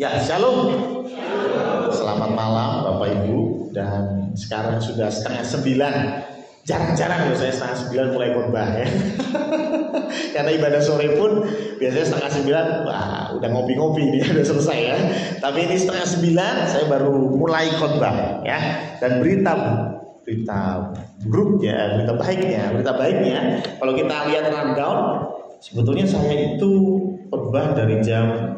Ya, shalom. Selamat malam Bapak Ibu. Dan sekarang sudah 8:30. Jarang-jarang loh saya 8:30 mulai khotbah ya. Karena ibadah sore pun biasanya 8:30, wah udah ngopi-ngopi nih, udah selesai ya. Tapi ini 8:30 saya baru mulai khotbah ya. Dan berita buruknya, berita baiknya, kalau kita lihat rundown, sebetulnya saya itu khotbah dari jam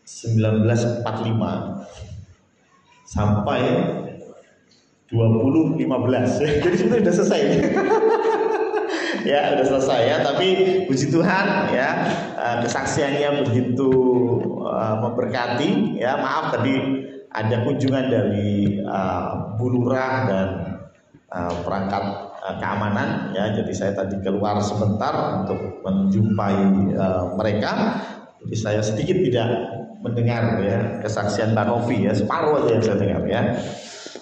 19.45 sampai 20.15. Jadi sebenarnya sudah selesai. Ya, sudah selesai ya, tapi puji Tuhan ya, kesaksiannya begitu memberkati ya. Maaf tadi ada kunjungan dari Bu Lurah dan perangkat keamanan ya. Jadi saya tadi keluar sebentar untuk menjumpai mereka. Jadi saya sedikit tidak mendengar ya kesaksian Mbak Novi ya, separuh aja yang saya dengar ya.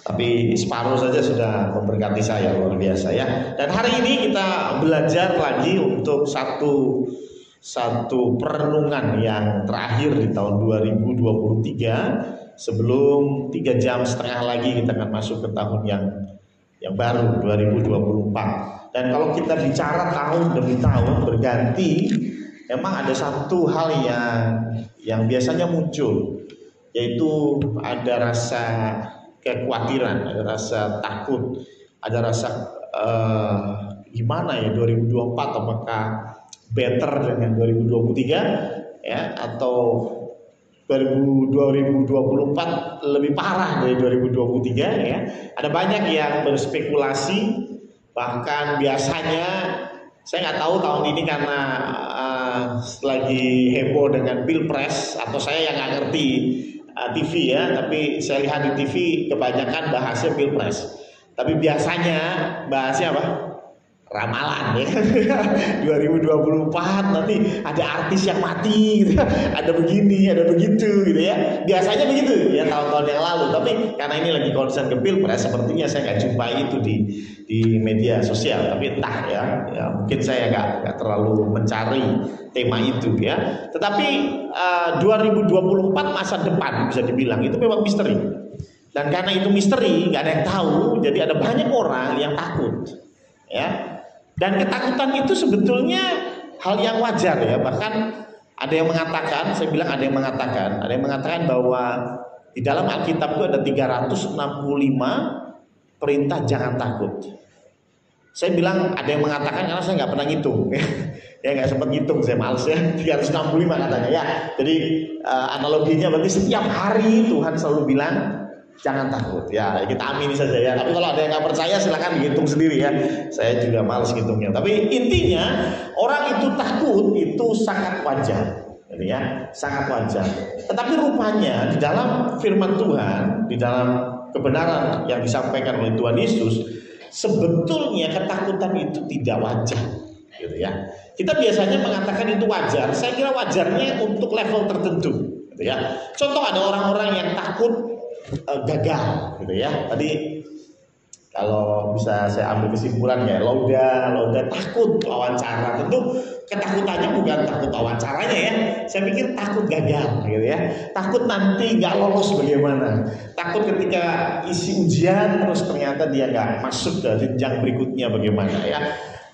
Tapi separuh saja sudah memberkati saya, luar biasa ya. Dan hari ini kita belajar lagi untuk satu perenungan yang terakhir di tahun 2023. Sebelum 3,5 jam lagi kita akan masuk ke tahun yang baru 2024. Dan kalau kita bicara tahun demi tahun berganti, memang ada satu hal yang biasanya muncul, yaitu ada rasa kekhawatiran, ada rasa takut, ada rasa gimana ya 2024 apakah better dengan 2023 ya, atau 2024 lebih parah dari 2023 ya. Ada banyak yang berspekulasi, bahkan biasanya saya nggak tahu tahun ini karena lagi heboh dengan Pilpres atau saya yang nggak ngerti TV ya, tapi saya lihat di TV kebanyakan bahasnya Pilpres. Tapi biasanya bahasnya apa? Ramalan ya. 2024 nanti ada artis yang mati gitu. Ada begini, ada begitu gitu ya. Biasanya begitu ya tahun-tahun yang lalu. Tapi karena ini lagi concern ke Pilpres, sepertinya saya nggak jumpai itu di media sosial. Tapi entah ya mungkin saya nggak terlalu mencari tema itu ya. Tetapi 2024 masa depan bisa dibilang itu memang misteri. Dan karena itu misteri, nggak ada yang tahu. Jadi ada banyak orang yang takut ya. Dan ketakutan itu sebetulnya hal yang wajar ya. Bahkan ada yang mengatakan, saya bilang ada yang mengatakan bahwa di dalam Alkitab itu ada 365 perintah jangan takut. Saya bilang ada yang mengatakan karena saya nggak pernah ngitung ya, nggak sempat ngitung, saya males ya. 365 katanya ya. Jadi analoginya berarti setiap hari Tuhan selalu bilang jangan takut ya, kita amini saja ya. Tapi kalau ada yang nggak percaya silakan dihitung sendiri ya, saya juga males ngitungnya. Tapi intinya orang itu takut itu sangat wajar gitu ya, sangat wajar. Tetapi rupanya di dalam firman Tuhan, di dalam kebenaran yang disampaikan oleh Tuhan Yesus, sebetulnya ketakutan itu tidak wajar gitu ya. Kita biasanya mengatakan itu wajar. Saya kira wajarnya untuk level tertentu gitu ya. Contoh ada orang-orang yang takut gagal gitu ya. Tadi kalau bisa saya ambil kesimpulan ya, Lauda takut wawancara. Tentu ketakutannya bukan takut wawancaranya ya. Saya pikir takut gagal gitu ya. Takut nanti nggak lolos bagaimana. Takut ketika isi ujian terus ternyata dia nggak masuk ke jenjang berikutnya bagaimana ya.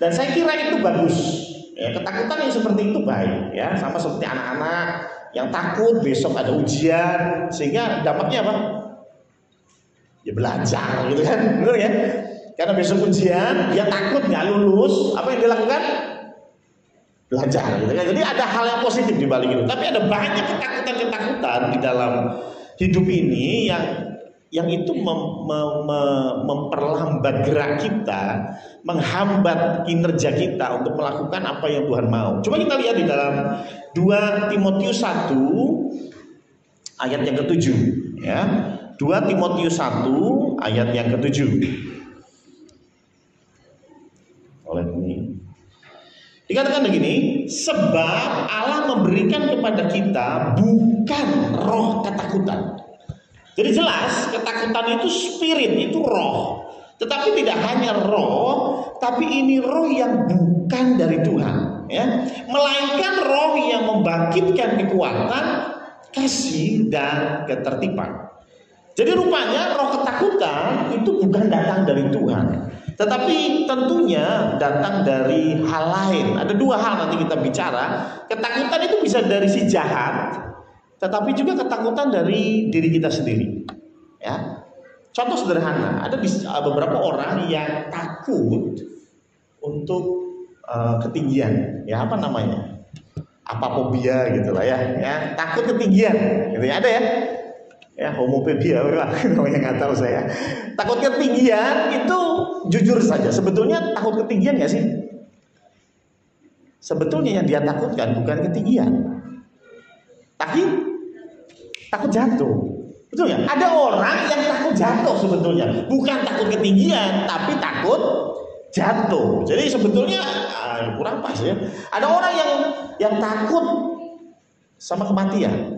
Dan saya kira itu bagus ya. Ketakutan yang seperti itu baik ya. Sama seperti anak-anak yang takut besok ada ujian, sehingga dampaknya apa? Ya belajar gitu kan, benar ya? Karena besok ujian, dia takut nggak lulus, apa yang dilakukan? Belajar gitu kan. Jadi ada hal yang positif di balik itu. Tapi ada banyak ketakutan di dalam hidup ini yang itu memperlambat gerak kita, menghambat kinerja kita untuk melakukan apa yang Tuhan mau. Coba kita lihat di dalam 2 Timotius 1 ayat yang ke-7 ya. 2 Timotius 1 ayat yang ke-7. Oleh ini dikatakan begini, sebab Allah memberikan kepada kita bukan roh ketakutan. Jadi jelas ketakutan itu spirit, itu roh. Tetapi tidak hanya roh, tapi ini roh yang bukan dari Tuhan ya. Melainkan roh yang membangkitkan kekuatan, kasih, dan ketertiban. Jadi rupanya roh ketakutan itu bukan datang dari Tuhan, tetapi tentunya datang dari hal lain. Ada dua hal nanti kita bicara. Ketakutan itu bisa dari si jahat, tetapi juga ketakutan dari diri kita sendiri. Ya, contoh sederhana, ada beberapa orang yang takut untuk ketinggian. Ya, apa namanya? Apafobia gitulah ya, takut ketinggian. Gitu ya, ada ya. Ya, homophobia namanya, nggak tahu saya. Takut ketinggian itu jujur saja, sebetulnya takut ketinggian nggak sih? Sebetulnya yang dia takutkan bukan ketinggian, tapi takut jatuh. Betul ya? Ada orang yang takut jatuh sebetulnya, bukan takut ketinggian, tapi takut jatuh. Jadi sebetulnya kurang pas ya. Ada orang yang takut sama kematian.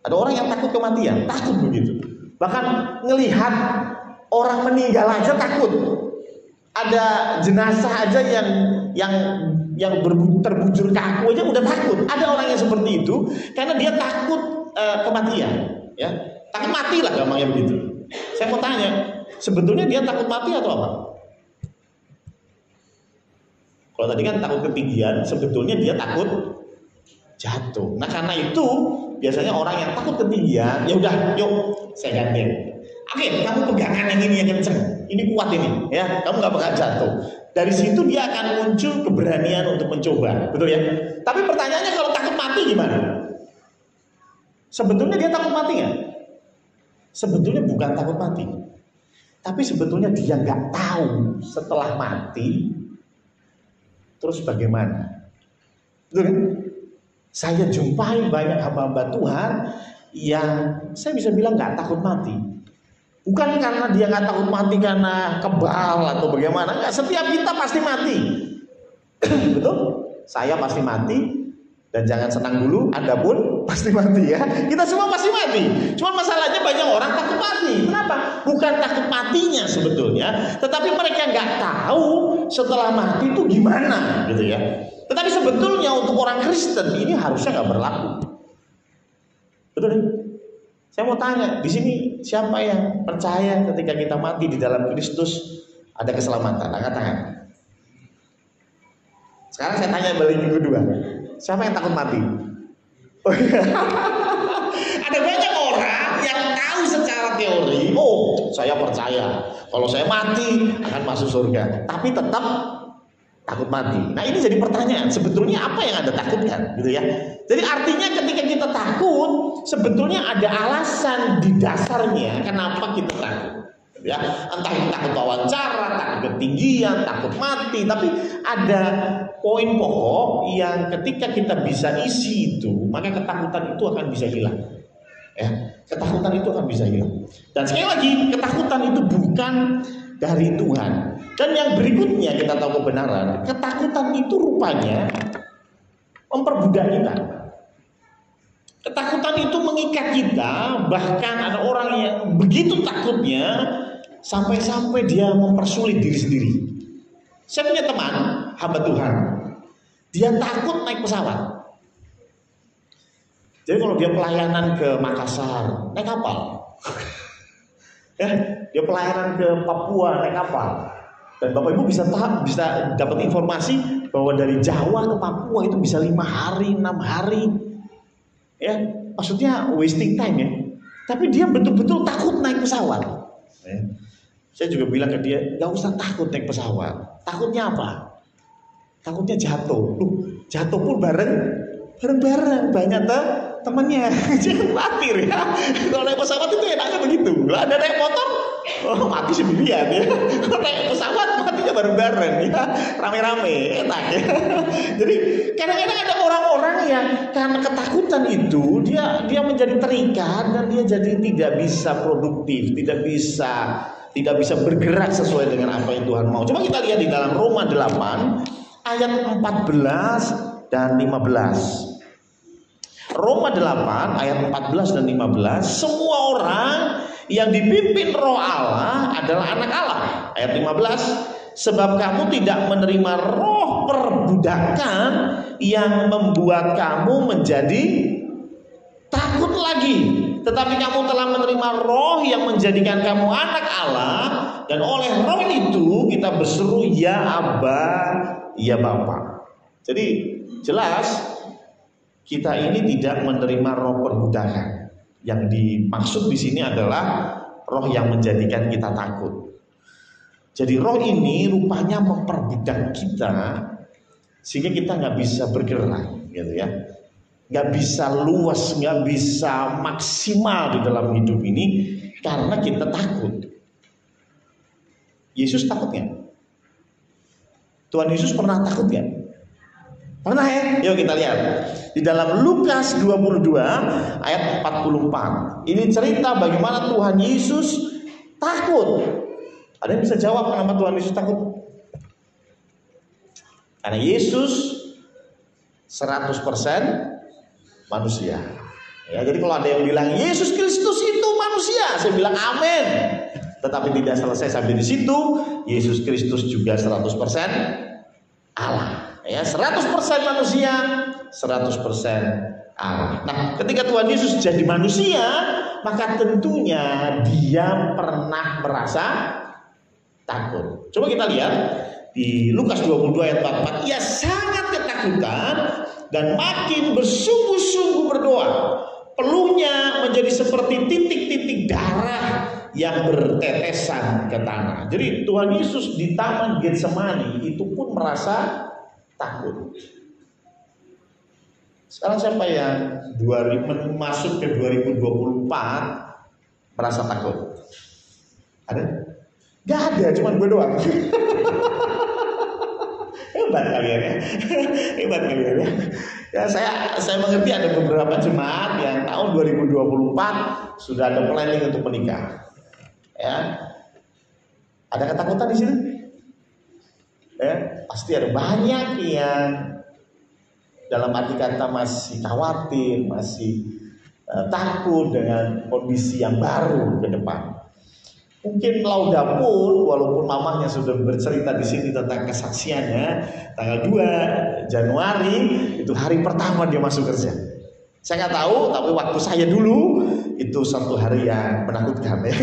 Ada orang yang takut kematian, takut begitu. Bahkan ngelihat orang meninggal aja takut. Ada jenazah aja yang terbujur kaku aja udah takut. Ada orang yang seperti itu karena dia takut kematian, ya. Takut mati lah gampangnya begitu. Saya mau tanya, sebetulnya dia takut mati atau apa? Kalau tadi kan takut ketinggian, sebetulnya dia takut jatuh. Nah karena itu biasanya orang yang takut ketinggian, ya udah, yuk saya ganti. Oke, kamu pegangan yang ini yang kenceng, ini kuat ini, ya, kamu nggak bakal jatuh. Dari situ dia akan muncul keberanian untuk mencoba, betul ya? Tapi pertanyaannya kalau takut mati gimana? Sebetulnya dia takut mati nggak? Sebetulnya bukan takut mati, tapi sebetulnya dia nggak tahu setelah mati terus bagaimana, betul kan? Saya jumpai banyak hamba-hamba Tuhan yang saya bisa bilang nggak takut mati. Bukan karena dia nggak takut mati karena kebal atau bagaimana. Nggak, setiap kita pasti mati. Betul? Saya pasti mati. Dan jangan senang dulu, Anda pun pasti mati ya. Kita semua pasti mati. Cuma masalahnya banyak orang takut mati. Kenapa? Bukan takut matinya sebetulnya, tetapi mereka nggak tahu setelah mati itu gimana, gitu ya. Tetapi sebetulnya untuk orang Kristen ini harusnya nggak berlaku. Betul nih? Saya mau tanya, di sini siapa yang percaya ketika kita mati di dalam Kristus ada keselamatan? Angkat tangan. Sekarang saya tanya balik yang kedua. Siapa yang takut mati? Oh, iya. Ada banyak orang yang tahu secara teori, oh saya percaya kalau saya mati akan masuk surga, tapi tetap takut mati. Nah ini jadi pertanyaan, sebetulnya apa yang Anda takutkan, gitu ya? Jadi artinya ketika kita takut, sebetulnya ada alasan di dasarnya kenapa kita takut. Ya, entah itu takut wawancara, takut ketinggian, takut mati, tapi ada poin pokok yang ketika kita bisa isi itu, maka ketakutan itu akan bisa hilang. Ya, ketakutan itu akan bisa hilang. Dan sekali lagi, ketakutan itu bukan dari Tuhan. Dan yang berikutnya kita tahu kebenaran, ketakutan itu rupanya memperbudak kita. Ketakutan itu mengikat kita, bahkan ada orang yang begitu takutnya sampai-sampai dia mempersulit diri sendiri. Saya punya teman, hamba Tuhan, dia takut naik pesawat. Jadi kalau dia pelayanan ke Makassar, naik kapal. Ya, dia pelayanan ke Papua, naik kapal. Dan Bapak Ibu bisa dapat informasi bahwa dari Jawa ke Papua itu bisa 5 hari, 6 hari. Ya, maksudnya wasting time ya. Tapi dia betul-betul takut naik pesawat. Ya. Saya juga bilang ke dia, gak usah takut naik pesawat. Takutnya apa? Takutnya jatuh. Loh, jatuh pun bareng-bareng, banyak temannya. Jangan khawatir ya. Kalau naik pesawat itu enaknya begitu. Lah ada naik motor, oh mati sendirian ya. Naik pesawat matinya bareng-bareng ya, rame-rame, enak ya. Jadi kadang-kadang ada orang-orang yang karena ketakutan itu dia menjadi terikat dan dia jadi tidak bisa produktif, tidak bisa bergerak sesuai dengan apa yang Tuhan mau. Coba kita lihat di dalam Roma 8 ayat 14 dan 15. Roma 8 ayat 14 dan 15, semua orang yang dipimpin Roh Allah adalah anak Allah. Ayat 15, sebab kamu tidak menerima roh perbudakan yang membuat kamu menjadi takut lagi. Tetapi kamu telah menerima roh yang menjadikan kamu anak Allah, dan oleh roh itu kita berseru, ya Aba, ya Bapa. Jadi jelas kita ini tidak menerima roh perbudakan. Yang dimaksud di sini adalah roh yang menjadikan kita takut. Jadi roh ini rupanya memperbudak kita sehingga kita nggak bisa bergerak, gitu ya, nggak bisa luas, nggak bisa maksimal di dalam hidup ini karena kita takut. Yesus takut nggak? Tuhan Yesus pernah takut nggak? Pernah ya? Yuk kita lihat di dalam Lukas 22 ayat 44. Ini cerita bagaimana Tuhan Yesus takut. Ada yang bisa jawab kenapa Tuhan Yesus takut? Karena Yesus 100% manusia. Ya, jadi kalau ada yang bilang Yesus Kristus itu manusia, saya bilang amin. Tetapi tidak selesai sampai di situ. Yesus Kristus juga 100% Allah. Ya, 100% manusia, 100% Allah. Nah, ketika Tuhan Yesus jadi manusia, maka tentunya dia pernah merasa takut. Coba kita lihat di Lukas 22 ayat 44. Ia sangat ketakutan dan makin bersungguh-sungguh berdoa. Peluhnya menjadi seperti titik-titik darah yang bertetesan ke tanah. Jadi Tuhan Yesus di Taman Getsemani itu pun merasa takut. Sekarang siapa yang masuk ke 2024 merasa takut? Ada? Gak ada, cuma gue doang. Hebat kalian ya. Hebat kalian ya. Ya saya mengerti ada beberapa jemaat yang tahun 2024 sudah ada planning untuk menikah. Ya. Ada ketakutan di sini? Ya, pasti ada banyak yang dalam arti kata masih khawatir, masih takut dengan kondisi yang baru ke depan. Mungkin Lauda pun, walaupun mamahnya sudah bercerita di sini tentang kesaksiannya, tanggal 2 Januari itu hari pertama dia masuk kerja. Saya nggak tahu, tapi waktu saya dulu itu satu hari yang menakutkan ya.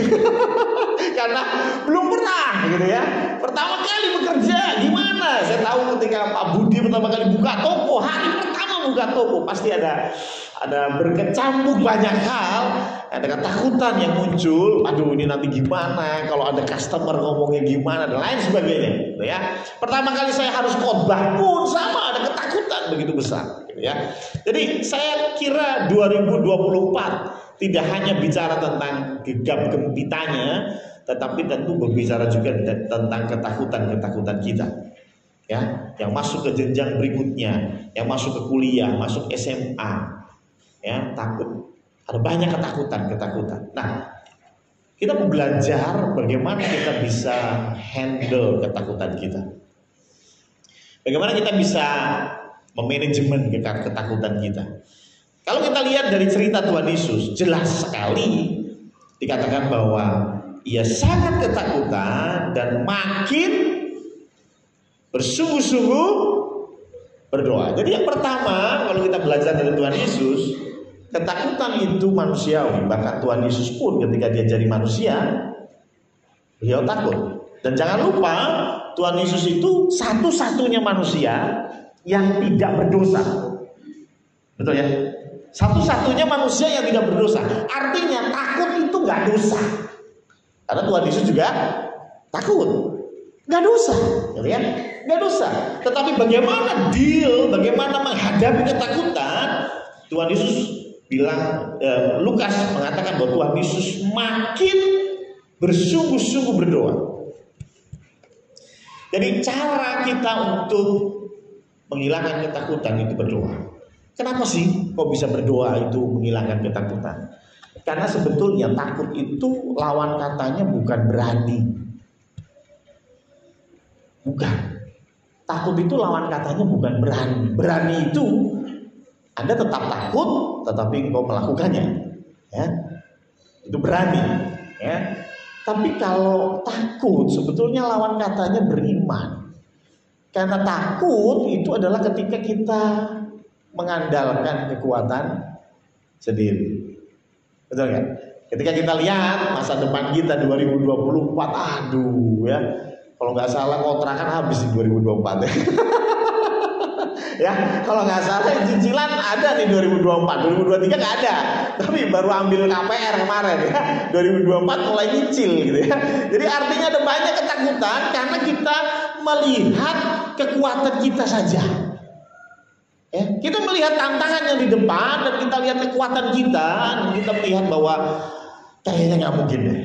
Karena belum pernah gitu ya. Pertama kali bekerja gimana? Saya tahu ketika Pak Budi pertama kali buka toko, hari pertama buka toko pasti ada berkecamuk banyak hal, ada ketakutan yang muncul. Aduh, ini nanti gimana? Kalau ada customer ngomongnya gimana dan lain sebagainya, gitu ya. Pertama kali saya harus khotbah pun sama ada ketakutan begitu besar, gitu ya. Jadi saya kira 2024 tidak hanya bicara tentang gegap gempitanya, tetapi tentu berbicara juga tentang ketakutan kita, ya, yang masuk ke jenjang berikutnya, yang masuk ke kuliah, masuk SMA, ya, takut, ada banyak ketakutan. Nah, kita mau belajar bagaimana kita bisa handle ketakutan kita, bagaimana kita bisa memanajemen ketakutan kita. Kalau kita lihat dari cerita Tuhan Yesus, jelas sekali dikatakan bahwa ia sangat ketakutan dan makin bersungguh-sungguh berdoa. Jadi yang pertama, kalau kita belajar dari Tuhan Yesus, ketakutan itu manusiawi. Bahkan Tuhan Yesus pun ketika dia jadi manusia, beliau takut. Dan jangan lupa, Tuhan Yesus itu satu-satunya manusia yang tidak berdosa. Betul ya? Satu-satunya manusia yang tidak berdosa. Artinya takut itu gak dosa. Karena Tuhan Yesus juga takut, nggak dosa, gitu ya, nggak dosa. Tetapi bagaimana bagaimana menghadapi ketakutan? Tuhan Yesus bilang, Lukas mengatakan bahwa Tuhan Yesus makin bersungguh-sungguh berdoa. Jadi cara kita untuk menghilangkan ketakutan itu berdoa. Kenapa sih kok bisa berdoa itu menghilangkan ketakutan? Karena sebetulnya takut itu lawan katanya bukan berani. Bukan. Takut itu lawan katanya bukan berani. Berani itu Anda tetap takut tetapi engkau melakukannya. Ya. Itu berani. Ya. Tapi kalau takut sebetulnya lawan katanya beriman. Karena takut itu adalah ketika kita mengandalkan kekuatan sendiri. Betul nggak? Ketika kita lihat masa depan kita 2024, aduh ya, kalau nggak salah kontrakan habis di 2024 ya. Ya, kalau nggak salah cicilan ada di 2024, 2023 nggak ada, tapi baru ambil KPR kemarin ya, 2024 mulai nyicil gitu ya. Jadi artinya ada banyak ketakutan karena kita melihat kekuatan kita saja. Ya, kita melihat tantangan yang di depan dan kita lihat kekuatan kita, dan kita melihat bahwa kayaknya nggak mungkin deh.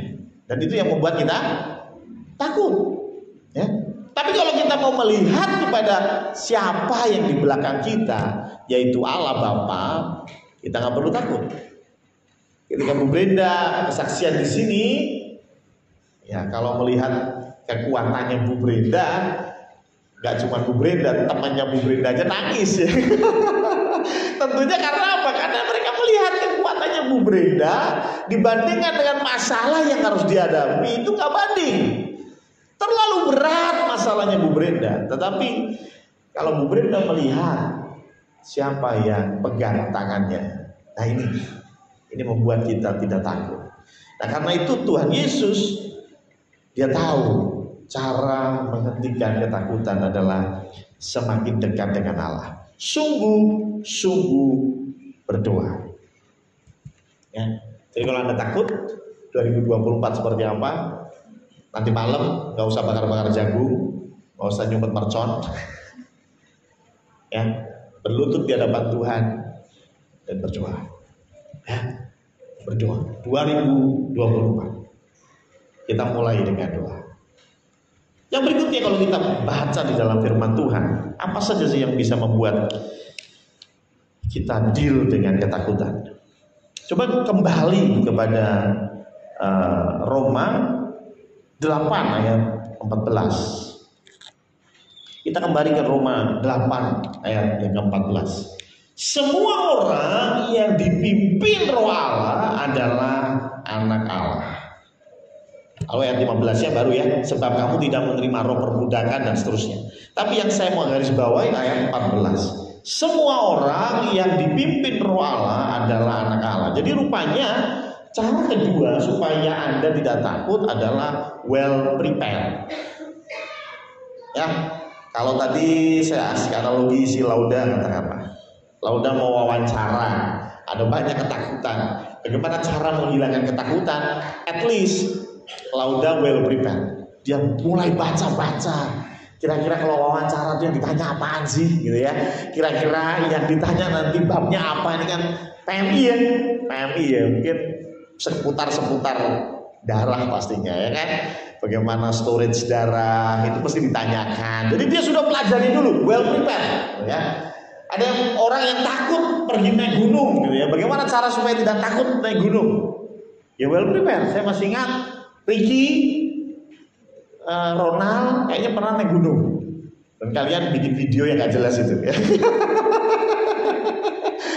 Dan itu yang membuat kita takut. Ya. Tapi kalau kita mau melihat kepada siapa yang di belakang kita, yaitu Allah Bapa, kita nggak perlu takut. Ketika Bu Brenda kesaksian di sini, ya kalau melihat kekuatannya Bu Brenda, nggak cuma Bu Brenda, temannya Bu Brenda aja nangis ya. Tentunya karena apa? Karena mereka melihat kekuatannya Bu Brenda dibandingkan dengan masalah yang harus dihadapi, itu nggak banding. Terlalu berat masalahnya Bu Brenda. Tetapi kalau Bu Brenda melihat siapa yang pegang tangannya, nah ini membuat kita tidak takut. Nah karena itu Tuhan Yesus, dia tahu cara menghentikan ketakutan adalah semakin dekat dengan Allah. Sungguh berdoa. Ya. Jadi kalau Anda takut 2024 seperti apa? Nanti malam gak usah bakar-bakar jagung, gak usah nyumpet mercon, ya, berlutut di hadapan Tuhan dan berdoa. Ya, berdoa. 2024 kita mulai dengan doa. Yang berikutnya kalau kita baca di dalam firman Tuhan, apa saja sih yang bisa membuat kita deal dengan ketakutan? Coba kembali kepada Roma 8 ayat 14. Kita kembali ke Roma 8 ayat yang ke-14. Semua orang yang dipimpin Roh Allah adalah anak Allah. Lalu ayat 15-nya baru ya, sebab kamu tidak menerima roh perbudakan dan seterusnya. Tapi yang saya mau garis bawahi ayat 14. Semua orang yang dipimpin Roh Allah adalah anak Allah. Jadi rupanya cara kedua supaya Anda tidak takut adalah well prepared. Ya, kalau tadi saya kasih analogi si Lauda, katakanlah Lauda mau wawancara, ada banyak ketakutan. Bagaimana cara menghilangkan ketakutan? At least Lauda well prepared. Dia mulai baca-baca. Kira-kira kalau wawancara itu yang ditanya apaan sih, gitu ya? Kira-kira yang ditanya nanti babnya apa? Ini kan PMI ya, mungkin seputar darah pastinya ya kan, bagaimana storage darah itu pasti ditanyakan. Jadi dia sudah pelajari dulu, well prepared ya. Ada orang yang takut pergi naik gunung gitu ya, bagaimana cara supaya tidak takut naik gunung? Ya well prepared. Saya masih ingat Ricky, Ronald kayaknya pernah naik gunung dan kalian bikin video yang gak jelas itu ya.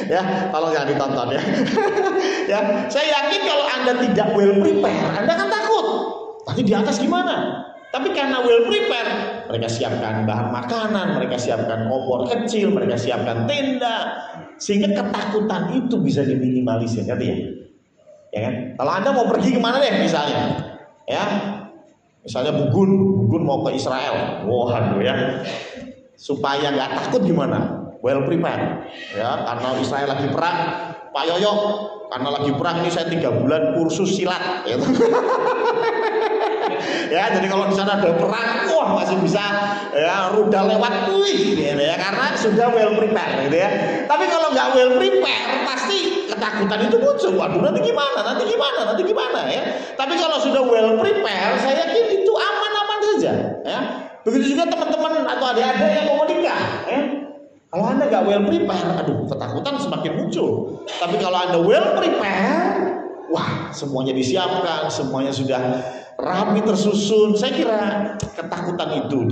Ya, tolong jangan ditonton ya. Ya, saya yakin kalau Anda tidak well prepare, Anda akan takut. Nanti di atas gimana? Tapi karena well prepare, mereka siapkan bahan makanan, mereka siapkan kompor kecil, mereka siapkan tenda, sehingga ketakutan itu bisa diminimalisir, ngerti ya? Ya kan? Kalau Anda mau pergi kemana deh misalnya, ya, misalnya Bugun mau ke Israel, waduh ya, supaya nggak takut gimana? Well prepared, ya, karena Israel lagi perang, Pak Yoyo, karena lagi perang ini saya 3 bulan kursus silat, gitu. Ya, jadi kalau di sana ada perang, wah masih bisa ya rudal lewat, wih, gitu ya, karena sudah well prepared, gitu ya. Tapi kalau nggak well prepared, pasti ketakutan itu muncul. Waduh, nanti gimana ya. Tapi kalau sudah well prepared, saya yakin itu aman-aman saja, ya. Begitu juga teman-teman atau adik-adik yang mau menikah, ya. Kalau Anda nggak well prepare, aduh, ketakutan semakin muncul. Tapi kalau Anda well prepare, wah, semuanya disiapkan, semuanya sudah rapi tersusun. Saya kira ketakutan itu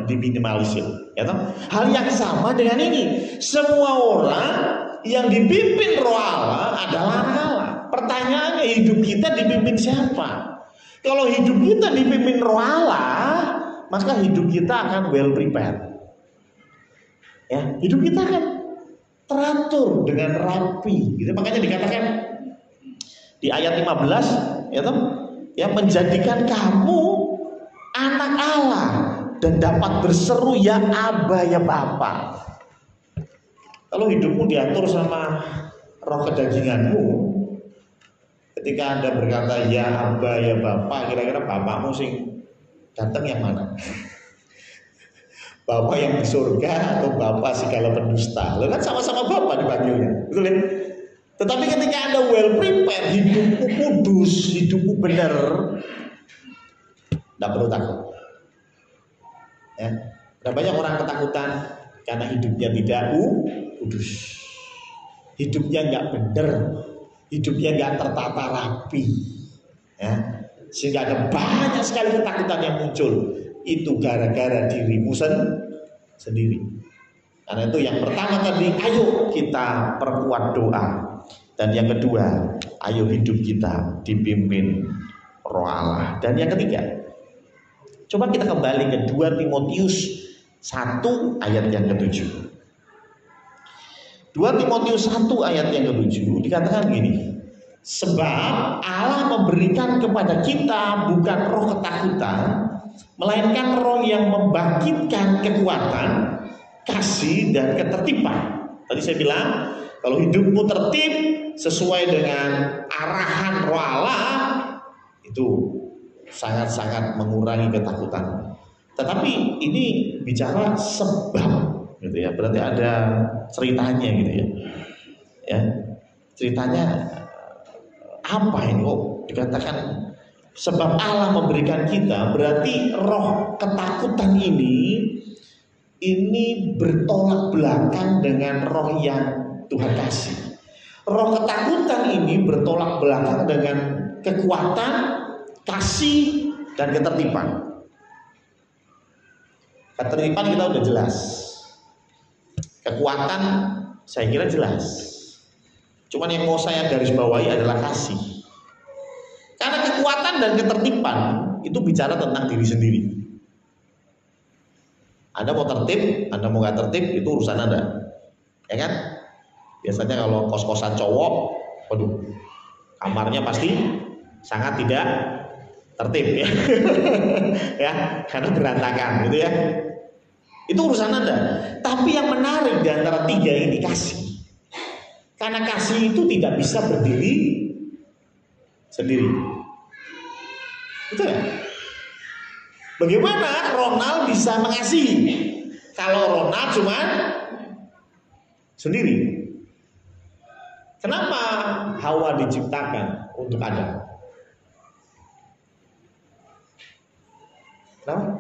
diminimalisir. Ya toh? Hal yang sama dengan ini. Semua orang yang dipimpin Roh Allah adalah anak Allah. Pertanyaannya, hidup kita dipimpin siapa? Kalau hidup kita dipimpin Roh Allah, maka hidup kita akan well prepared. Ya, hidup kita akan teratur dengan rapi. Gitu. Makanya dikatakan di ayat 15, ya toh, yang menjadikan kamu anak Allah dan dapat berseru ya Aba ya Bapa. Kalau hidupmu diatur sama roh kedaginganmu, ketika Anda berkata ya Aba ya Bapa, kira-kira bapakmu sing datang yang mana? Bapak yang di surga atau Bapak segala pendusta? Lo kan sama-sama Bapak dipanggilnya, betul ya? Tetapi ketika Anda well prepared, hidupmu kudus, hidupmu benar, tidak perlu takut. Ya. Ada banyak orang ketakutan karena hidupnya tidak kudus, hidupnya nggak benar, hidupnya nggak tertata rapi, ya. Sehingga ada banyak sekali ketakutan yang muncul. Itu gara-gara dirimu sendiri. Karena itu yang pertama tadi, ayo kita perkuat doa. Dan yang kedua, ayo hidup kita dipimpin Roh Allah. Dan yang ketiga, coba kita kembali ke 2 Timotius 1 ayat yang ke-7. 2 Timotius 1 ayat yang ke-7 dikatakan gini, sebab Allah memberikan kepada kita bukan roh ketakutan, melainkan roh yang membangkitkan kekuatan, kasih dan ketertiban. Tadi saya bilang, kalau hidupmu tertib sesuai dengan arahan Roh Allah, itu sangat-sangat mengurangi ketakutan. Tetapi ini bicara sebab, gitu ya. Berarti ada ceritanya, gitu ya. Ya, ceritanya apa ini? Oh, dikatakan sebab Allah memberikan kita, berarti roh ketakutan ini bertolak belakang dengan roh yang Tuhan kasih. Roh ketakutan ini bertolak belakang dengan kekuatan, kasih, dan ketertiban. Ketertiban kita udah jelas. Kekuatan saya kira jelas. Cuman yang mau saya garis bawahi adalah kasih. Karena kekuatan dan ketertiban itu bicara tentang diri sendiri. Anda mau tertib, Anda mau gak tertib, itu urusan Anda, ya kan? Biasanya kalau kos-kosan cowok, waduh, kamarnya pasti sangat tidak tertib ya, ya, karena berantakan, gitu ya. Itu urusan Anda. Tapi yang menarik di antara tiga ini kasih, karena kasih itu tidak bisa berdiri sendiri, betul ya? Bagaimana Ronald bisa mengasihi kalau Ronald cuma sendiri? Kenapa Hawa diciptakan untuk Adam? Kenapa?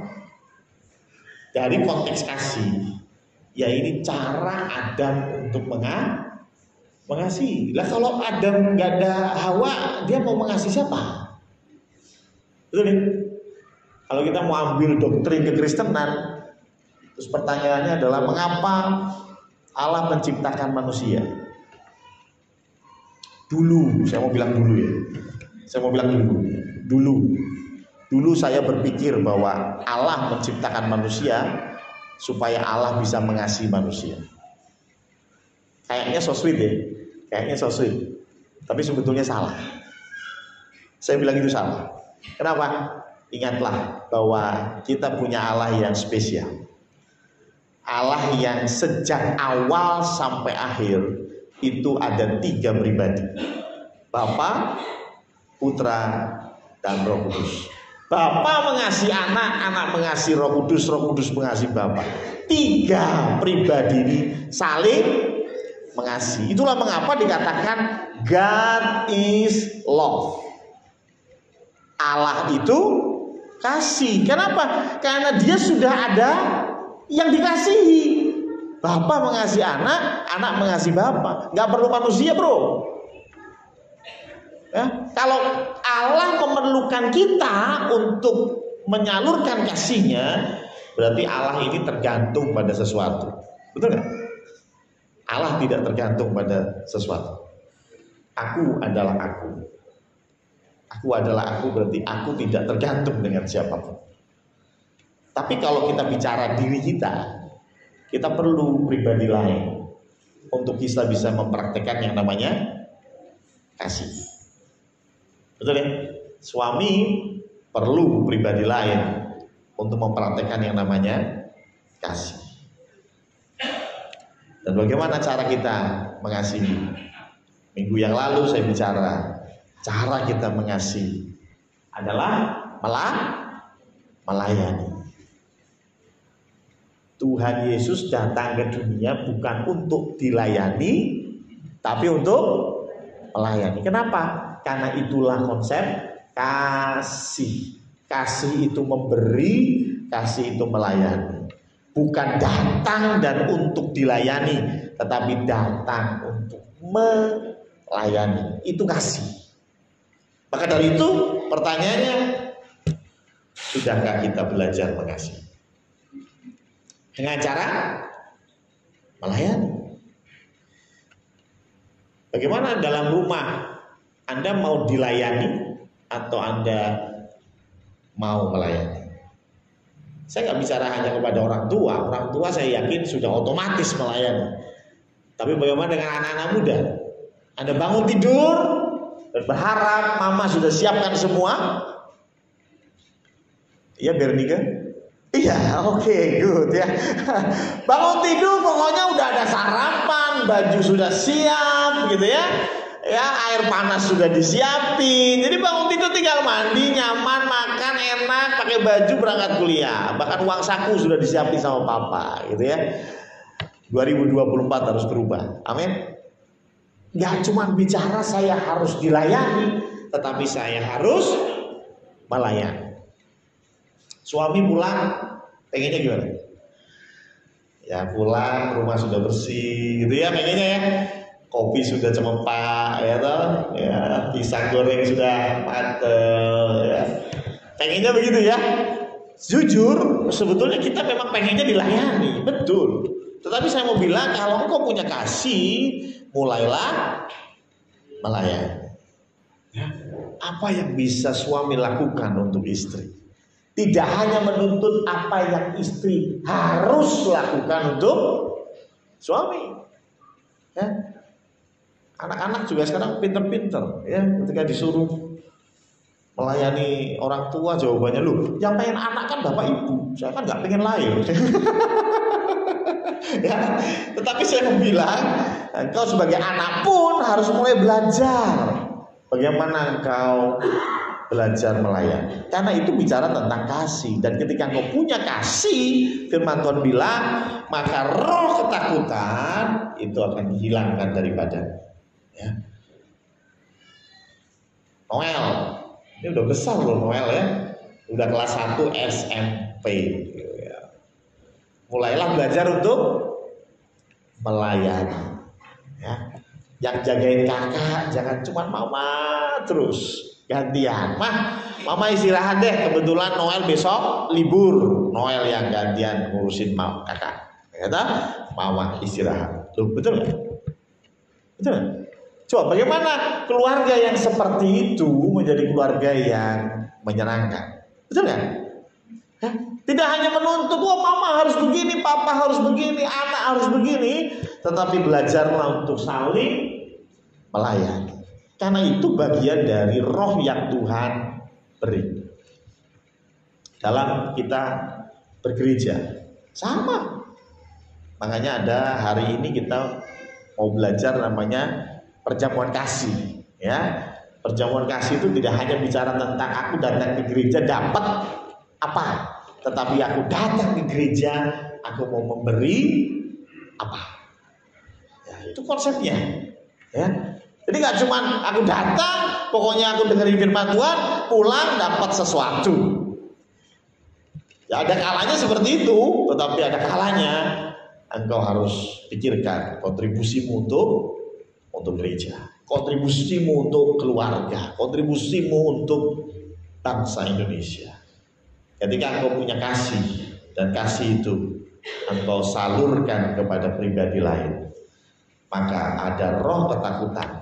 Dari konteks kasih, ya ini cara Adam untuk mengasihi. Lah kalau Adam nggak ada Hawa, dia mau mengasihi siapa? Betul nih? Kalau kita mau ambil doktrin kekristenan, terus pertanyaannya adalah mengapa Allah menciptakan manusia? Dulu, saya mau bilang dulu ya. Saya mau bilang dulu saya berpikir bahwa Allah menciptakan manusia supaya Allah bisa mengasihi manusia. Kayaknya so sweet ya, kayaknya so sweet. Tapi sebetulnya salah. Saya bilang itu salah. Kenapa? Ingatlah bahwa kita punya Allah yang spesial. Allah yang sejak awal sampai akhir itu ada 3 pribadi. Bapa, Putra, dan Roh Kudus. Bapa mengasihi anak, anak mengasihi Roh Kudus mengasihi Bapa. 3 pribadi ini saling mengasihi. Itulah mengapa dikatakan God is love. Allah itu kasih. Kenapa? Karena dia sudah ada yang dikasihi. Bapak mengasihi anak, anak mengasihi bapak. Gak perlu manusia, bro. Ya, kalau Allah memerlukan kita untuk menyalurkan kasihnya, berarti Allah ini tergantung pada sesuatu. Betul gak? Allah tidak tergantung pada sesuatu. Aku adalah aku. Aku adalah aku, berarti aku tidak tergantung dengan siapapun. Tapi kalau kita bicara diri kita perlu pribadi lain. untuk kita bisa mempraktekkan yang namanya kasih. Betul ya? Suami perlu pribadi lain untuk mempraktekkan yang namanya kasih. Dan bagaimana cara kita mengasihi? Minggu yang lalu saya bicara, cara kita mengasihi adalah melayani. Tuhan Yesus datang ke dunia bukan untuk dilayani, tapi untuk melayani. Kenapa? Karena itulah konsep kasih. Kasih itu memberi, kasih itu melayani. Bukan datang dan untuk dilayani, tetapi datang untuk melayani. Itu kasih. Maka dari itu pertanyaannya, sudahkah kita belajar mengasihi? Dengan cara melayani. Bagaimana dalam rumah Anda mau dilayani atau Anda mau melayani? Saya nggak bicara hanya kepada orang tua. Orang tua saya yakin sudah otomatis melayani. Tapi bagaimana dengan anak-anak muda? Anda bangun tidur dan berharap mama sudah siapkan semua. Iya Bernika? Iya, oke, good ya. Bangun tidur pokoknya udah ada sarapan, baju sudah siap gitu ya. Ya, air panas sudah disiapin. Jadi bangun tidur tinggal mandi, nyaman, makan, enak, pakai baju berangkat kuliah. Bahkan uang saku sudah disiapin sama papa gitu ya. 2024 harus berubah. Amin. Gak cuma bicara saya harus dilayani, tetapi saya harus melayani. Suami pulang, pengennya gimana? Ya pulang, rumah sudah bersih, gitu ya pengennya ya. Kopi sudah cempak, ya toh, ya pisang goreng sudah mateng, ya. Pengennya begitu ya. Jujur, sebetulnya kita memang pengennya dilayani, betul. Tetapi saya mau bilang, kalau engkau punya kasih, mulailah melayani. Ya. Apa yang bisa suami lakukan untuk istri? Tidak hanya menuntut apa yang istri harus lakukan untuk suami. Ya. Anak-anak juga sekarang pinter-pinter ya, ketika disuruh melayani orang tua jawabannya, lu yang pengen anak kan bapak ibu, saya kan nggak pengen lahir. Ya, tetapi saya mau bilang, engkau sebagai anak pun harus mulai belajar bagaimana engkau belajar melayani. Karena itu bicara tentang kasih. Dan ketika engkau punya kasih, firman Tuhan bilang, maka roh ketakutan itu akan dihilangkan daripada. Ya. Noel, ini udah besar loh Noel ya, udah kelas 1 SMP. Ya. Mulailah belajar untuk melayani. Ya. Yang jagain kakak jangan cuma mama terus. Gantian, mama istirahat deh. Kebetulan Noel besok libur, Noel yang gantian ngurusin kakak. Kata mama istirahat. Tuh betul nggak? Betul nggak? Coba bagaimana keluarga yang seperti itu menjadi keluarga yang menyenangkan? Betul nggak? Tidak hanya menuntut, oh mama harus begini, papa harus begini, anak harus begini, tetapi belajarlah untuk saling melayani. Karena itu bagian dari roh yang Tuhan beri. Dalam kita bergereja sama. Makanya ada hari ini kita mau belajar namanya perjamuan kasih, ya. Perjamuan kasih itu tidak hanya bicara tentang aku datang ke gereja dapat apa, tetapi aku datang ke gereja, aku mau memberi apa. Ya, itu konsepnya, ya. Jadi gak cuma aku datang, pokoknya aku dengerin firman Tuhan, pulang dapat sesuatu. Ya ada kalanya seperti itu, tetapi ada kalanya engkau harus pikirkan kontribusimu untuk gereja, kontribusimu untuk keluarga, kontribusimu untuk bangsa Indonesia. Ketika engkau punya kasih, dan kasih itu engkau salurkan kepada pribadi lain, maka ada roh ketakutan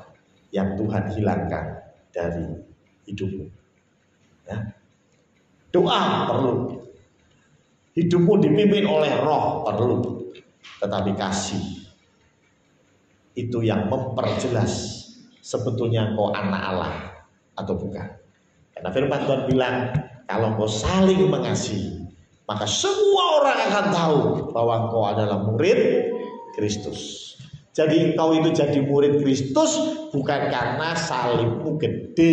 yang Tuhan hilangkan dari hidupmu. Ya. Doa perlu, hidupmu dipimpin oleh roh perlu, tetapi kasih itu yang memperjelas sebetulnya engkau anak Allah atau bukan. Karena firman Tuhan bilang, kalau engkau saling mengasihi, maka semua orang akan tahu bahwa engkau adalah murid Kristus. Jadi engkau itu jadi murid Kristus bukan karena salibmu gede,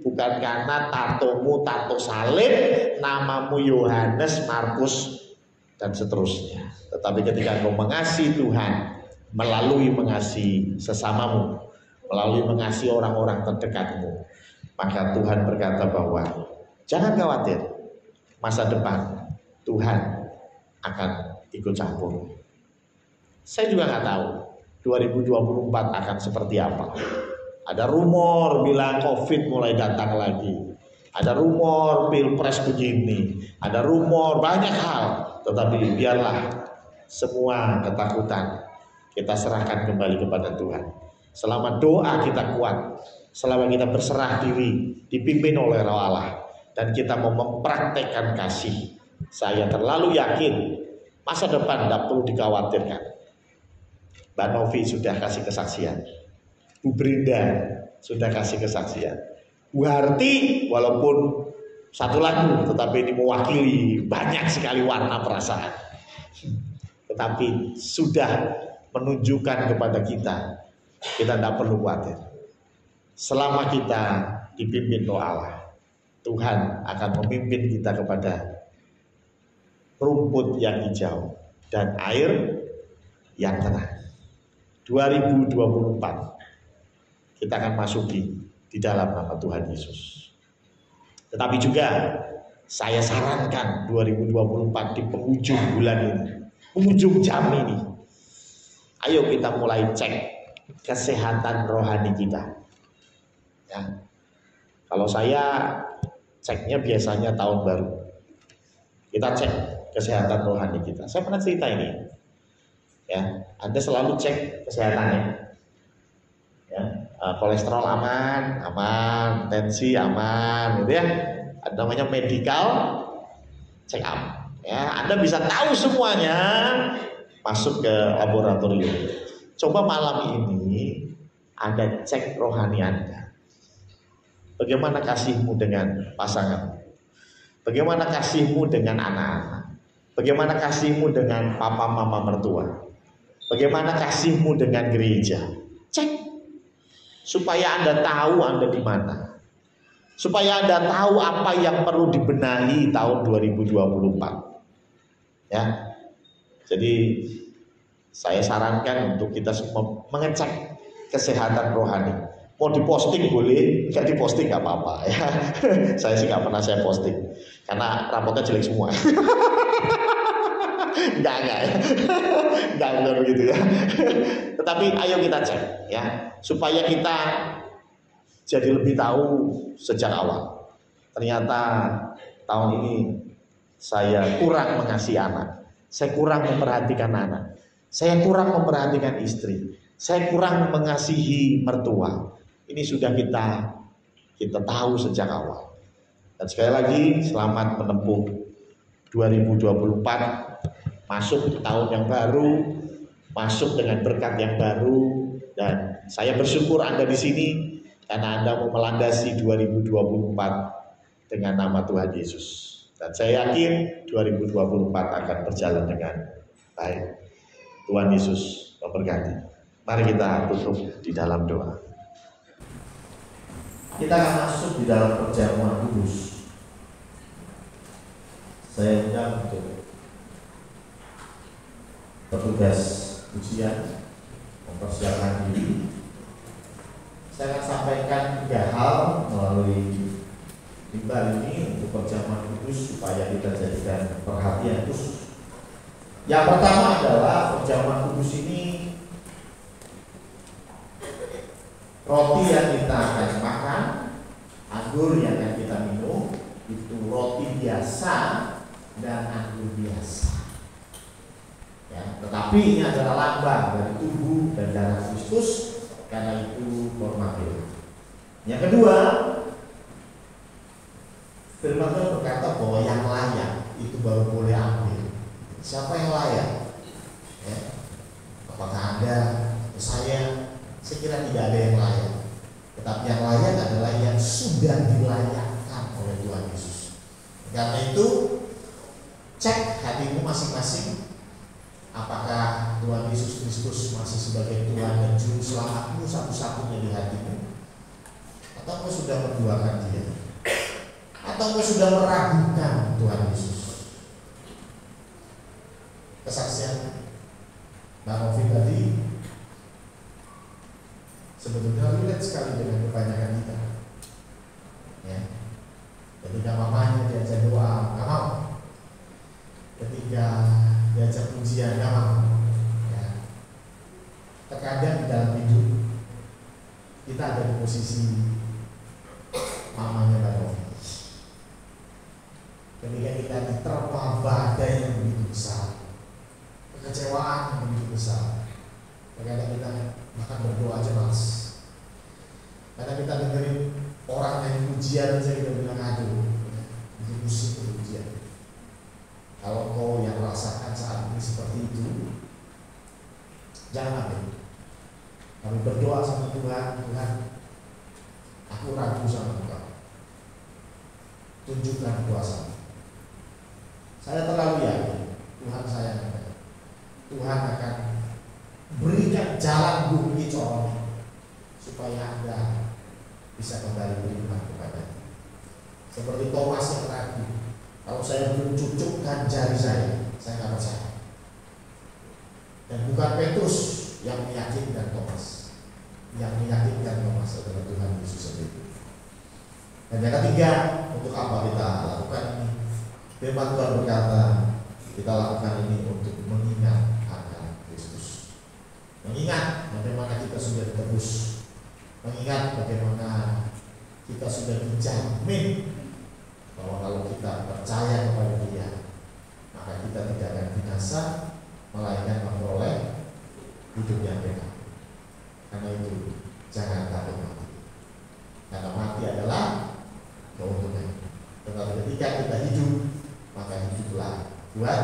bukan karena tatomu tato salib, namamu Yohanes, Markus, dan seterusnya. Tetapi ketika engkau mengasihi Tuhan melalui mengasihi sesamamu, melalui mengasihi orang-orang terdekatmu, maka Tuhan berkata bahwa jangan khawatir, masa depan Tuhan akan ikut campur. Saya juga nggak tahu 2024 akan seperti apa. Ada rumor bilang COVID mulai datang lagi, ada rumor pilpres begini, ada rumor banyak hal. Tetapi biarlah semua ketakutan kita serahkan kembali kepada Tuhan. Selama doa kita kuat, selama kita berserah diri, dipimpin oleh Roh Allah, dan kita mau mempraktekkan kasih, saya terlalu yakin masa depan tidak perlu dikhawatirkan. Mbak Novi sudah kasih kesaksian, Bu Brinda sudah kasih kesaksian, Bu Harti walaupun satu lagu tetapi ini mewakili banyak sekali warna perasaan, tetapi sudah menunjukkan kepada kita tidak perlu khawatir. Selama kita dipimpin oleh Allah, Tuhan akan memimpin kita kepada rumput yang hijau dan air yang tenang. 2024 kita akan masuki di dalam nama Tuhan Yesus. Tetapi juga saya sarankan 2024 di penghujung bulan ini, penghujung jam ini, ayo kita mulai cek kesehatan rohani kita. Ya. Kalau saya ceknya biasanya tahun baru, kita cek kesehatan rohani kita. Saya pernah cerita ini, ya. Anda selalu cek kesehatannya, ya. Kolesterol aman, tensi aman, gitu ya. Ada namanya medical check up. Ya, Anda bisa tahu semuanya masuk ke laboratorium. Coba malam ini Anda cek rohani Anda. Bagaimana kasihmu dengan pasangan? Bagaimana kasihmu dengan anak-anak? Bagaimana kasihmu dengan papa mama mertua? Bagaimana kasihmu dengan gereja? Cek. Supaya Anda tahu Anda di mana. Supaya Anda tahu apa yang perlu dibenahi tahun 2024. Ya. Jadi saya sarankan untuk kita semua mengecek kesehatan rohani. Mau diposting boleh, nggak diposting nggak apa-apa ya. Saya sih nggak pernah saya posting karena rapotnya jelek semua. Enggak ya. Enggak begitu ya. Tetapi ayo kita cek ya, supaya kita jadi lebih tahu sejak awal. Ternyata tahun ini saya kurang mengasihi anak, saya kurang memperhatikan anak, saya kurang memperhatikan istri, saya kurang mengasihi mertua. Ini sudah kita tahu sejak awal. Dan sekali lagi selamat menempuh 2024, masuk tahun yang baru, masuk dengan berkat yang baru, dan saya bersyukur Anda di sini karena Anda mau melandasi 2024 dengan nama Tuhan Yesus. Dan saya yakin 2024 akan berjalan dengan baik. Tuhan Yesus memberkati. Mari kita tutup di dalam doa. Kita akan masuk di dalam perjamuan kudus. Saya undang untuk petugas ujian mempersiapkan diri. Saya akan sampaikan 3 hal melalui mimbar ini untuk perjamuan kudus supaya kita jadikan perhatian khusus. Yang pertama adalah perjamuan kudus ini, roti yang kita akan makan, anggur yang akan kita minum, itu roti biasa dan anggur biasa. Ya, tetapi ini adalah lambang dari tubuh dan darah Kristus, karena itu normatif. Yang kedua, firman Tuhan berkata bahwa yang layak itu baru boleh ambil. Siapa yang layak? Ya. Apakah Anda, saya, kira tidak ada yang layak. Tetapi yang layak adalah yang sudah dilayakkan oleh Tuhan Yesus. Karena itu, cek hatimu masing-masing. Apakah Tuhan Yesus Kristus masih sebagai Tuhan dan Juru Selamatmu satu-satunya di hatimu? Atau engkau sudah menduakan Dia? Atau engkau sudah meragukan Tuhan Yesus? Kesaksian Mbak Novi tadi sebetulnya relate sekali dengan kebanyakan kita. Ya. Ketika mamanya diajak doa, nggak mau. Ketika diajak ujian, nggak mau. Ya. Terkadang di dalam hidup kita ada di posisi mamanya Mbak Novi. Ketika kita diterpa badai yang begitu besar, kekecewaan yang begitu besar, terkadang kita bahkan berdoa aja malas. Karena kita dengerin orang yang ujian saja kita bilang aduh, itu musim ujian. Kalau kau yang rasakan saat ini seperti itu, jangan ambil. Kami berdoa sama Tuhan, Tuhan, aku ragu sama Tuhan. Tunjukkan kuasa. Saya terlalu yakin Tuhan sayang. Tuhan akan berikan jalan bumi corongnya supaya Anda bisa kembali beriman kepada. Seperti Thomas yang ragu, kalau saya belum cucukkan jari saya nggak percaya. Dan bukan Petrus yang meyakinkan Thomas, yang meyakinkan Thomas adalah Tuhan Yesus sendiri. Dan yang ketiga, untuk apa kita lakukan ini? Firman Tuhan berkata, kita lakukan ini untuk mengingat akan Kristus. Mengingat bagaimana kita sudah ditebus, mengingat bagaimana kita sudah dijamin bahwa kalau kita percaya kepada Dia, maka kita tidak akan binasa, melainkan memperoleh hidup yang kekal. Karena itu jangan takut mati, karena mati adalah keuntungan. Tetapi ketika kita hidup, maka hiduplah buat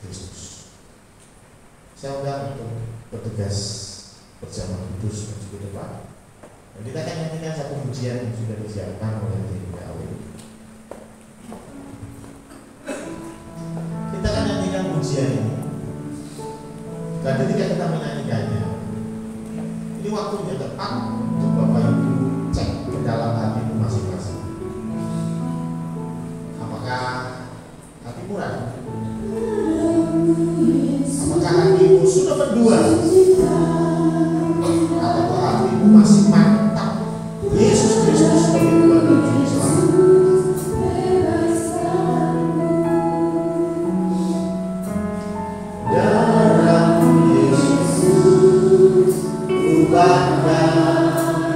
Kristus. Saya undang untuk bertugas bersama kudus menuju ke depan. Dan kita akan nyanyikan satu pujian yang sudah disiapkan oleh tim PAW. Kita akan nyanyikan pujian ini. Dan ketika kita menyanyikannya, ini waktunya tepat untuk Bapak Ibu cek ke dalam hatimu masing-masing. Apakah hatimu ragu? Apakah hatimu sudah berdua? Atau hatimu masih mantap Yesus Kristus sebagai Tuhan dan Juru Selamat? Darah Yesus ubahkan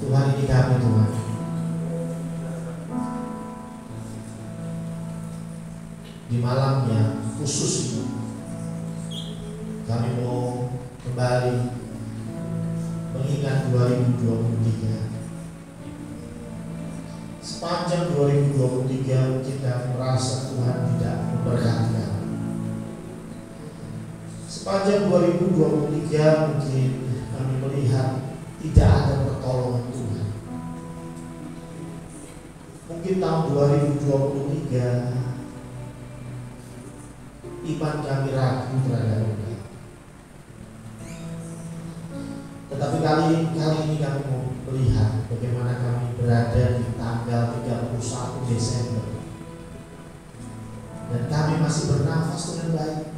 Tuhan, ini kami Tuhan. Di malamnya khusus ini kami mau kembali mengingat 2023. Sepanjang 2023 kita merasa Tuhan tidak memberkati kami. Sepanjang 2023 mungkin kami melihat tidak ada pertolongan Tuhan. Mungkin tahun 2023 iman kami ragu terhadap Tuhan. Tetapi kali ini kami mau melihat bagaimana kami berada di tanggal 31 Desember dan kami masih bernafas dengan baik.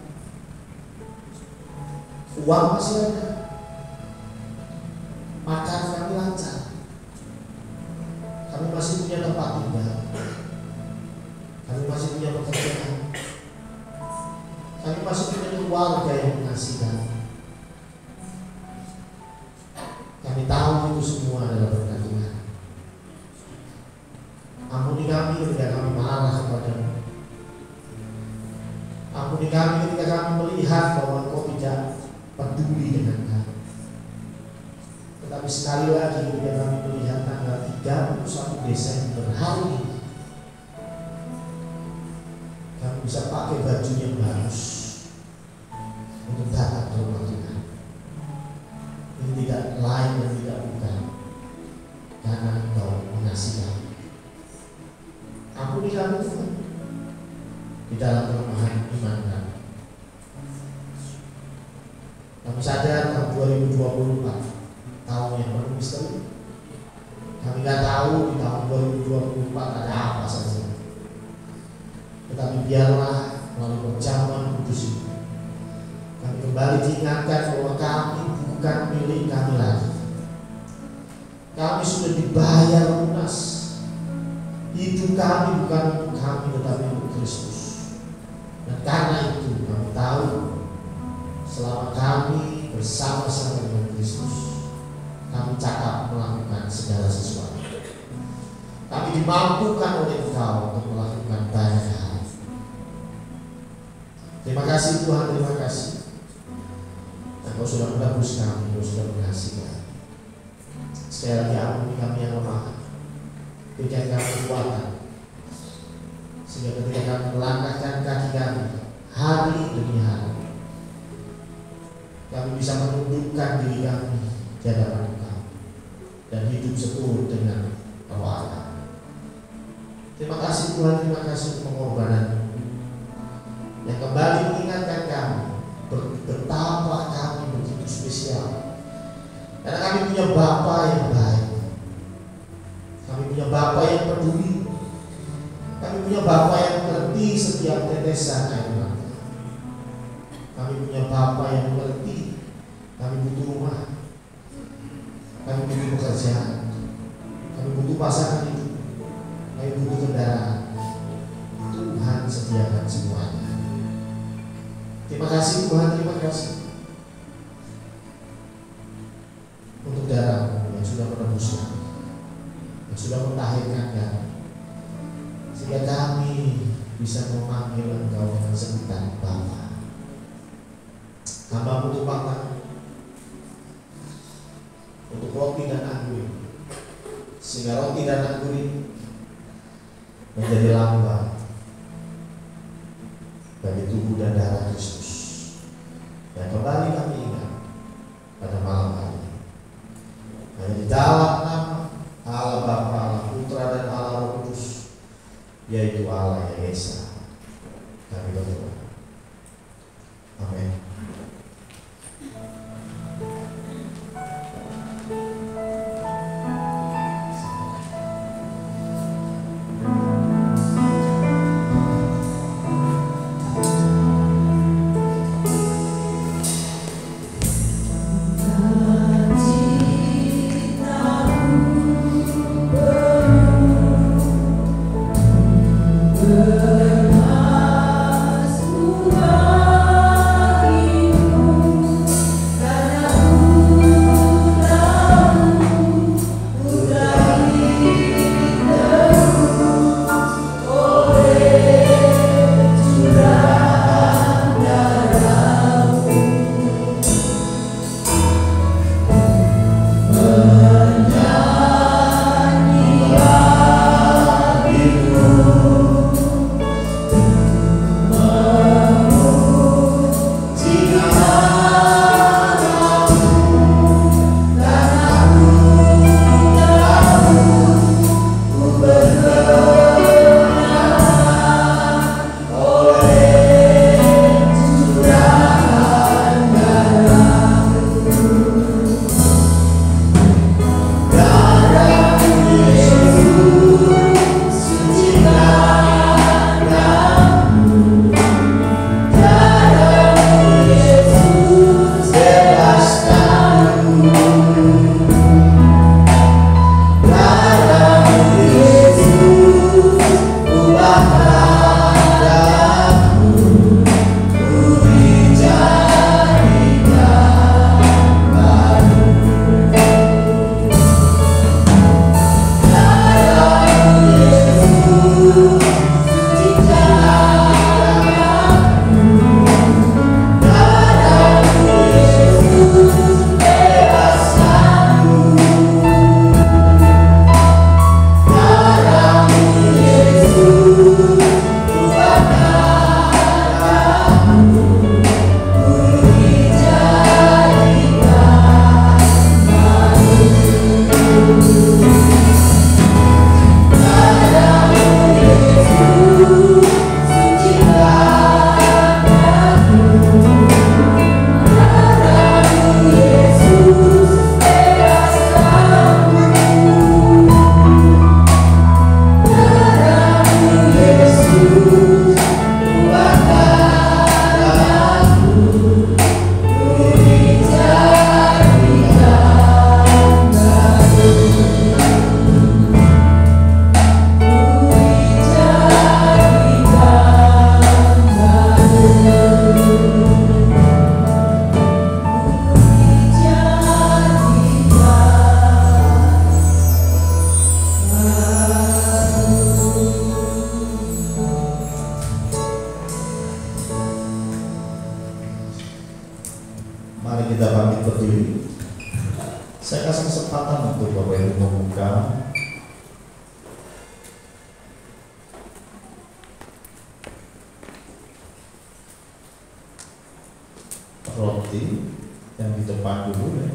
Uang masih ada, makan kami lancar, kami masih punya tempat tinggal, kami masih punya pekerjaan, kami masih punya keluarga yang mengasihi kami. Kami tahu itu semua adalah berkat Tuhan. Ampuni kami ketika kami marah kepadamu. Ampuni kami ketika kami melihat bahwa Engkau tidak peduli dengan kami. Tetapi sekali lagi ketika kami melihat tanggal 31 Desember hari ini, kami bisa pakai baju yang bagus untuk datang ke rumah Tuhan. Ini tidak lain dan tidak bukan karena Engkau mengasihi kami. Ampuni kami Tuhan di dalam kelemahan iman kami. Kami sadar tahun 2024 tahun yang penuh misteri. Kami tidak tahu di tahun 2024 ada apa saja. Tetapi biarlah melalui perjamuan kudus ini kami kembali diingatkan bahwa kami bukan milik kami lagi. Kami sudah dibayar lunas. Hidup kami bukan untuk kami tetapi untuk Kristus. Dan karena itu kami tahu selama kami bersama-sama dengan Kristus, kami cakap melakukan segala sesuatu. Kami dimampukan oleh Engkau untuk melakukan banyak hal. Terima kasih Tuhan, terima kasih. Engkau sudah menebus kami, Engkau sudah mengasihi kami. Sekali lagi ampuni kami yang lemah, berikan kami kekuatan, sehingga ketika kami melangkahkan kaki kami hari demi hari, kami bisa menundukkan diri kami di hadapan Engkau dan hidup seturut dengan Roh Allah. Terima kasih Tuhan, terima kasih untuk pengorbanan yang kembali mengingatkan kami betapa kami begitu spesial. Karena kami punya Bapa yang baik, kami punya Bapa yang peduli, kami punya Bapa yang mengerti setiap tetesan air mata. Kami punya Bapa yang mengerti kami butuh rumah, kami butuh pekerjaan, kami butuh pasangan hidup, kami butuh kendaraan. Tuhan sediakan semuanya. Terima kasih Tuhan, terima kasih untuk darah yang sudah menebus kami, yang sudah mentahirkan kami, sehingga kami bisa memanggil Engkau dengan sebutan Bapa. Hamba butuh Bapa untuk roti dan anggur, sehingga roti dan anggur ini menjadi lambang bagi tubuh dan darah Kristus. Dan kembali kami ingat pada malam hari ini, hanya di dalam nama Allah Bapa, Allah Putra dan Allah Roh Kudus, yaitu Allah yang Esa, kami berdoa. Amin. Good. kesempatan untuk Bapak Ibu membuka roti yang dicepat dulu ya.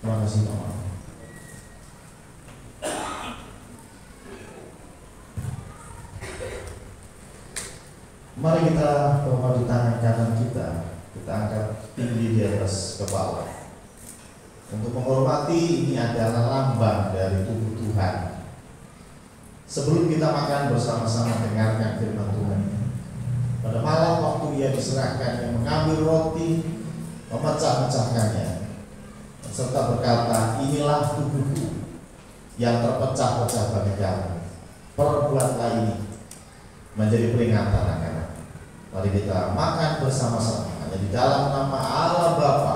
Terima kasih Pak. Mari kita bawa di tangan kanan kita angkat tinggi di atas kepala. Untuk menghormati, ini adalah lambang dari tubuh Tuhan. Sebelum kita makan bersama-sama, dengarkan firman Tuhan. Pada malam waktu ia diserahkan, yang mengambil roti, memecah-mecahkannya, serta berkata, inilah tubuhku yang terpecah-pecah bagi kamu. Perbuatlah ini menjadi peringatan akan. Mari kita makan bersama-sama hanya di dalam nama Allah Bapa,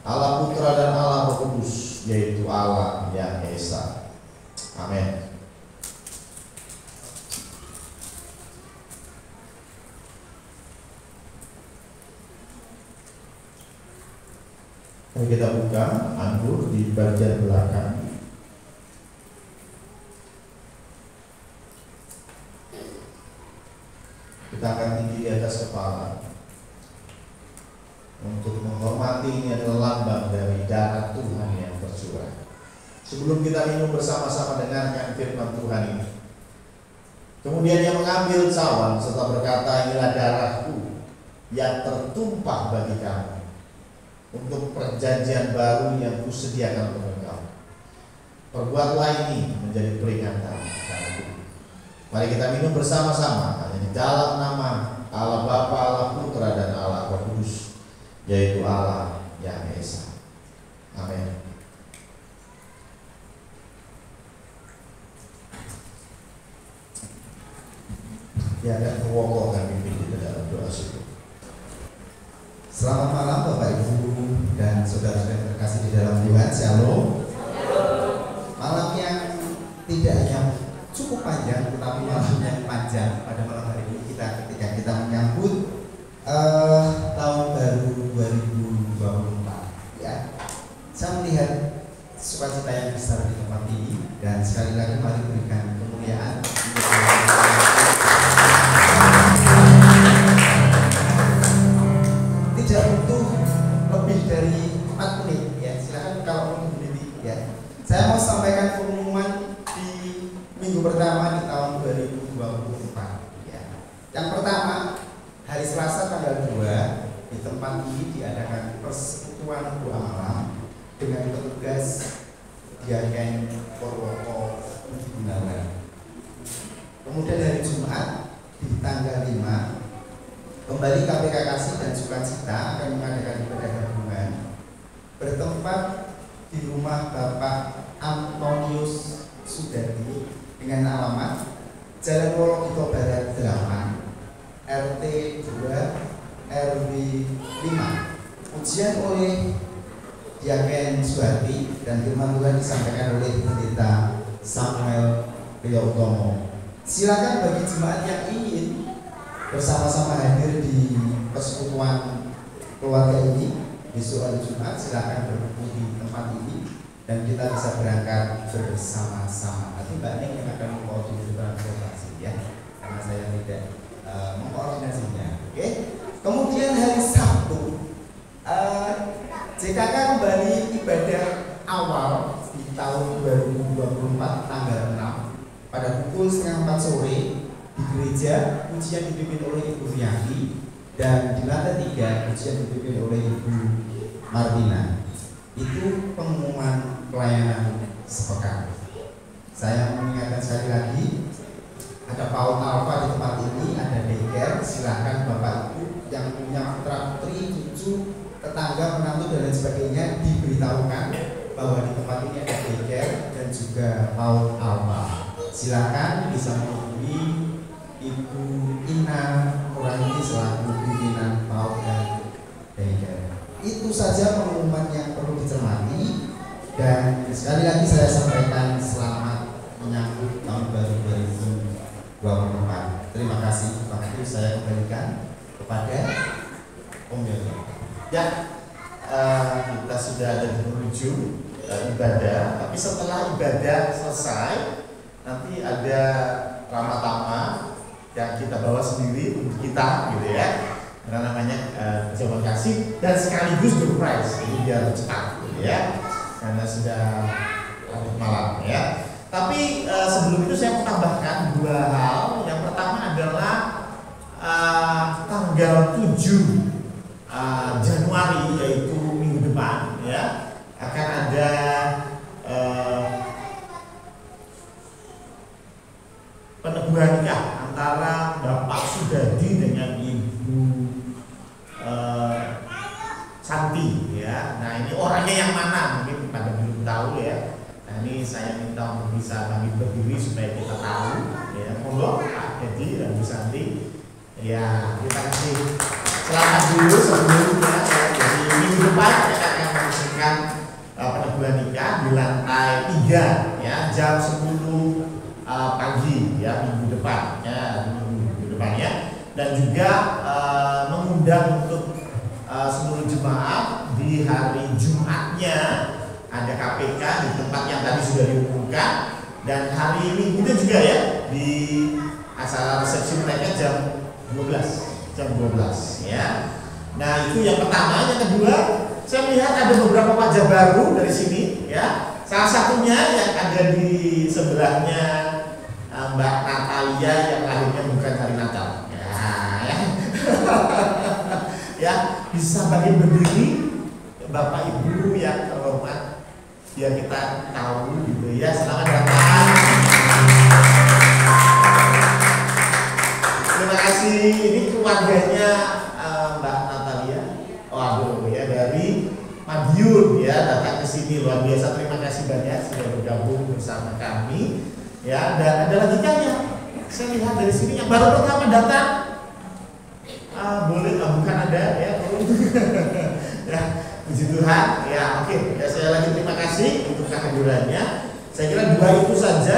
Allah Putra dan Allah Roh Kudus, yaitu Allah yang Esa. Amin. Mari kita buka anggur di bagian belakang. Kita akan tinggi di atas kepala. Untuk menghormati, ini adalah lambang dari darah Tuhan yang tercurah. Sebelum kita minum bersama-sama, dengarkan firman Tuhan ini. Kemudian ia mengambil cawan serta berkata, inilah darahku yang tertumpah bagi kamu untuk perjanjian baru yang kusediakan untuk kamu. Perbuatlah ini menjadi peringatan akanku. Mari kita minum bersama-sama hanya di dalam nama Allah Bapa, Allah Putra dan Allah Roh Kudus, yaitu Allah yang Esa. Amin. Ya, dan pokok kami pimpin dalam doa syukur. Selamat malam Bapak Ibu dan saudara-saudara terkasih di dalam Tuhan. Shalom. Malam yang tidak hanya cukup panjang, tetapi malam yang panjang pada malam hari ini ketika kita menyambut tahun baru 2024. Ya, saya melihat sukacita yang besar di tempat ini, dan sekali lagi mari berikan kemuliaan. Tidak butuh lebih dari 4 menit ya, silakan kalau mau berdiri ya. Saya mau sampaikan pengumuman di minggu pertama di tahun 2024 ya. Yang pertama, hari Selasa tanggal 2 di tempat ini diadakan persekutuan doa malam dengan petugas Diaken Purwoko Gunawan. Kemudian hari Jumat di tanggal 5 kembali KPK Kasih dan Sukacita akan mengadakan ibadah gabungan bertempat di rumah Bapak Antonius Sudadi dengan alamat Jalan Wologito Barat 8 RT 2 RW 5. Ujian oleh Diaken Suhati dan firman Tuhan disampaikan oleh Pendeta Samuel Priyotomo. Silakan bagi jemaat yang ingin bersama-sama hadir di persekutuan keluarga ini besok hari Jumat, silakan berkumpul di tempat ini dan kita bisa berangkat bersama-sama. Nanti Mbak Neng yang akan mengkoordinasi transportasi ya, karena saya tidak mengkoordinasinya. Oke. Kemudian hari Sabtu JKK kembali ibadah awal di tahun 2024 tanggal 6 pada pukul 3:30 sore di gereja. Ujian dipimpin oleh Ibu Rianti dan di lantai 3 ujian dipimpin oleh Ibu Martina. Itu pengumuman pelayanan sepekan. Saya mengingatkan sekali lagi, ada PAUD Alfa di tempat ini, ada daycare. Silakan Bapak Ibu yang punya putra putri, cucu, tetangga, menantu dan lain sebagainya diberitahukan bahwa di tempat ini ada daycare dan juga PAUD Alfa. Silakan bisa menghubungi Ibu Ina Nurani selaku pimpinan PAUD dan daycare. Itu saja pengumuman yang perlu dicermati, dan sekali lagi saya sampaikan selamat menyambut tahun baru 2024. terima kasih. Waktu saya kembalikan kepada Om Yono. Ya, kita sudah ada di penghujung ibadah, tapi setelah ibadah selesai nanti ada ramah tamah yang kita bawa sendiri untuk kita, gitu ya. Karena namanya ucapan kasih dan sekaligus door prize, jadi biar cepat, gitu ya. Karena sudah larut malam, ya. Tapi sebelum itu saya mau tambahkan dua hal. Yang pertama adalah tanggal 7 Januari, yaitu minggu depan, ya, akan ada peneguhan nikah antara Bapak Sudadi dengan Ibu Santi, ya. Nah, ini orangnya yang mana mungkin pada belum tahu, ya. Nah, ini saya minta untuk bisa kami berdiri supaya kita tahu, ya. Monggo Pak Dedi dan Bu Santi, ya, kita kasih selamat dulu sebelumnya, ya. Jadi minggu depan kita akan melakukan peneguhan nikah di lantai 3, ya, jam 10 pagi, ya, minggu depan, ya, minggu depannya. Dan juga mengundang untuk seluruh jemaat di hari Jumatnya ada KPK di tempat yang tadi sudah diumumkan, dan hari Minggu itu juga, ya, di acara resepsi mereka jam 12, ya. Nah, itu yang pertama. Yang kedua, saya melihat ada beberapa wajah baru dari sini, ya. Salah satunya yang ada di sebelahnya Mbak Natalia yang lahirnya bukan hari Natal, ya. Ya, bisa bagi berdiri Bapak Ibu yang terhormat, biar kita tahu, gitu ya. Selamat datang. Terima kasih. Ini keluarganya Mbak Natalia. Waduh, ya, dari Madiun, ya, datang ke sini, luar biasa. Terima kasih banyak sudah bergabung bersama kami, ya. Dan ada lagi kan yang saya lihat dari sini yang baru pertama datang. Boleh, bukan ada, ya. Ya, puji Tuhan, ya. Oke, ya, saya lagi terima kasih untuk kehadirannya. Saya kira dua itu saja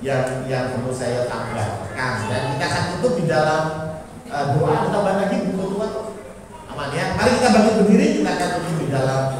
yang perlu saya tambahkan, dan kita akan tutup di dalam doa. Tambah lagi Bu Ketua, aman, ya. Mari kita bangkit berdiri, kita akan tutup di dalam